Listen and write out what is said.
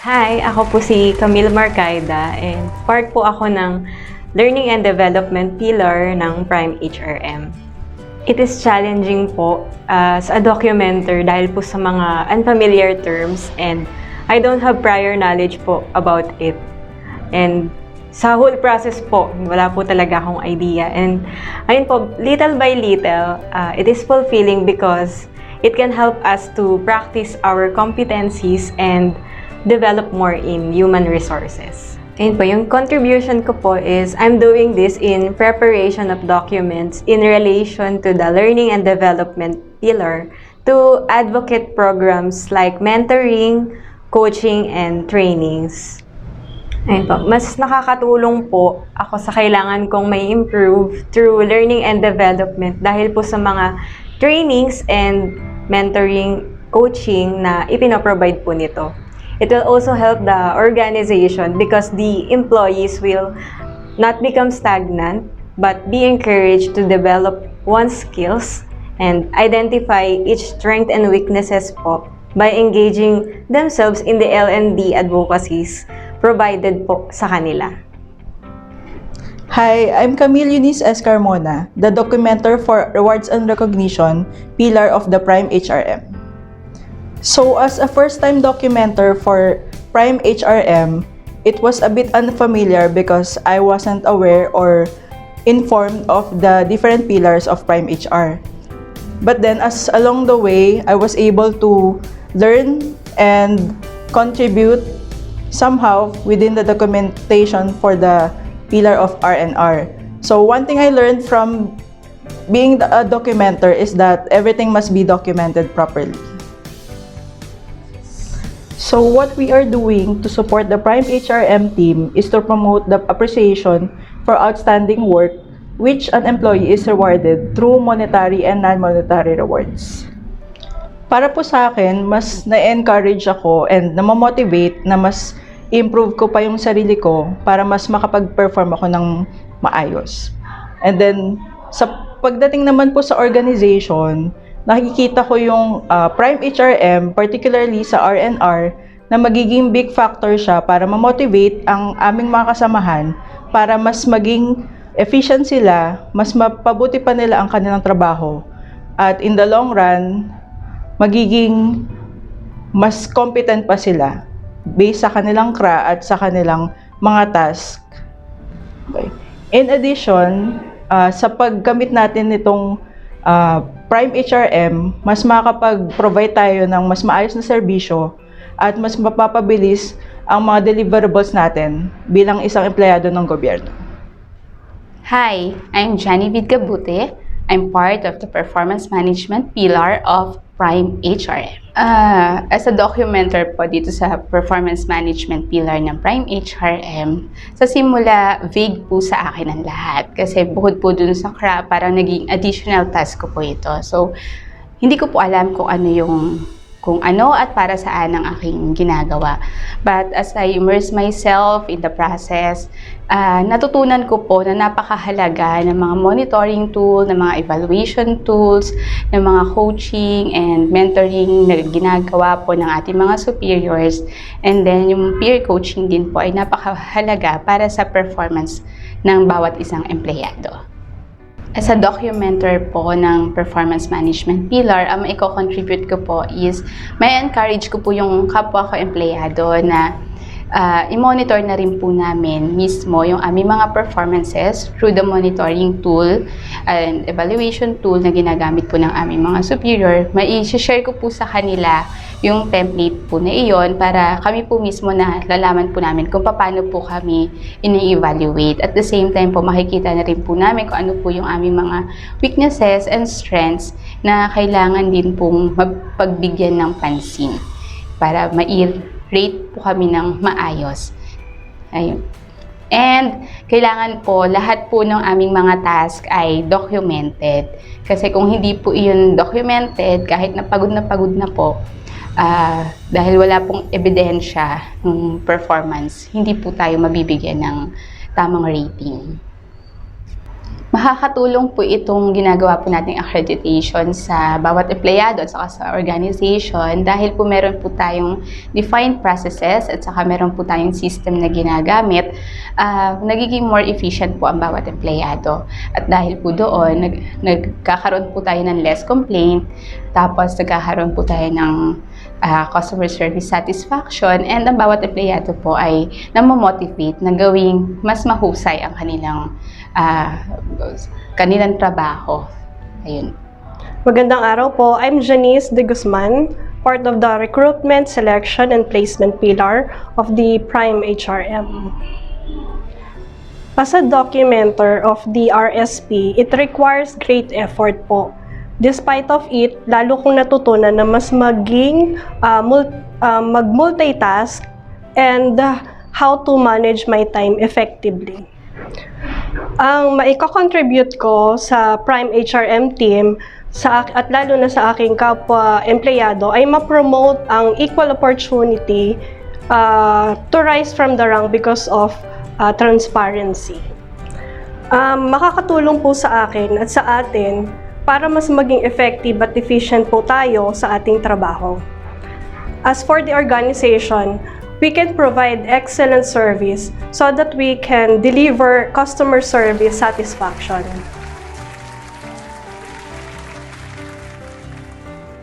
Hi, ako po si Camille Marcaida and part po ako ng Learning and Development Pillar ng Prime HRM. It is challenging po as a documenter dahil po sa mga unfamiliar terms and I don't have prior knowledge po about it. And sa whole process po, wala po talaga akong idea. And ayun po, little by little, it is fulfilling because it can help us to practice our competencies and develop more in human resources. Ayun po, yung contribution ko po is I'm doing this in preparation of documents in relation to the learning and development pillar to advocate programs like mentoring, coaching, and trainings. Ayun po, mas nakakatulong po ako sa kailangan kong may improve through learning and development dahil po sa mga trainings and mentoring, coaching na ipinoprovide po nito. It will also help the organization because the employees will not become stagnant but be encouraged to develop one's skills and identify each strength and weaknesses po by engaging themselves in the L&D advocacies provided po sa kanila. Hi, I'm Camille Eunice S. Carmona, the documenter for Rewards and Recognition pillar of the Prime HRM. So, as a first-time documenter for Prime HRM, it was a bit unfamiliar because I wasn't aware or informed of the different pillars of Prime HR. But then, as along the way, I was able to learn and contribute somehow within the documentation for the pillar of R&R. So, one thing I learned from being a documenter is that everything must be documented properly. So what we are doing to support the Prime HRM team is to promote the appreciation for outstanding work which an employee is rewarded through monetary and non-monetary rewards. Para po sa akin, mas na-encourage ako and na-motivate na mas improve ko pa yung sarili ko para mas makapag-perform ako ng maayos. And then, sa pagdating naman po sa organization, nakikita ko yung Prime HRM, particularly sa R&R, na magiging big factor siya para ma-motivate ang aming mga kasamahan para mas maging efficient sila, mas mapabuti pa nila ang kanilang trabaho. At in the long run, magiging mas competent pa sila based sa kanilang CRA at sa kanilang mga task. Okay. In addition, sa paggamit natin nitong Prime HRM, mas makakapag-provide tayo ng mas maayos na serbisyo at mas mapapabilis ang mga deliverables natin bilang isang empleyado ng gobyerno. Hi, I'm Genevieve Gabute. I'm part of the performance management pillar of Prime HRM. As a documenter po dito sa performance management pillar ng Prime HRM, sa simula, vague po sa akin ang lahat. Kasi bukod po dun sa CRA, parang naging additional task ko po ito. So, hindi ko po alam kung ano at para saan ang aking ginagawa. But as I immerse myself in the process, natutunan ko po na napakahalaga ng mga monitoring tool, ng mga evaluation tools, ng mga coaching and mentoring na ginagawa po ng ating mga superiors. And then yung peer coaching din po ay napakahalaga para sa performance ng bawat isang empleyado. As a documenter po ng performance management pillar, ang i-contribute ko po is may encourage ko po yung kapwa ko empleyado na i-monitor na rin po namin mismo yung aming mga performances through the monitoring tool and evaluation tool na ginagamit po ng aming mga superior. Mai-share ko po sa kanila yung template po na iyon para kami po mismo na lalaman po namin kung paano po kami ini-evaluate. At the same time po, makikita na rin po namin kung ano po yung aming mga weaknesses and strengths na kailangan din pong mapagbigyan ng pansin para ma-rate po kami ng maayos. Ayun. And kailangan po, lahat po ng aming mga task ay documented. Kasi kung hindi po iyon documented, kahit na pagod na po, dahil wala pong ebidensya ng performance, hindi po tayo mabibigyan ng tamang rating. Makakatulong po itong ginagawa po nating accreditation sa bawat empleyado at saka sa organization dahil po meron po tayong defined processes at saka meron po tayong system na ginagamit, nagiging more efficient po ang bawat empleyado. At dahil po doon, nagkakaroon po tayo ng less complaint, tapos nagkakaroon po tayo ng customer service satisfaction, and ang bawat empleyado po ay namomotivate na gawing mas mahusay ang kanilang trabaho. Ayun. Magandang araw po. I'm Janice De Guzman, part of the Recruitment, Selection, and Placement Pillar of the Prime HRM. As a documenter of the RSP, it requires great effort po. Despite of it, lalo kong natutunan na mas maging mag-multitask and how to manage my time effectively. Ang maiko-contribute ko sa Prime HRM team at lalo na sa aking kapwa empleyado ay ma-promote ang equal opportunity to rise from the rank because of transparency. Makakatulong po sa akin at sa atin para mas maging effective at efficient po tayo sa ating trabaho. As for the organization, we can provide excellent service so that we can deliver customer service satisfaction.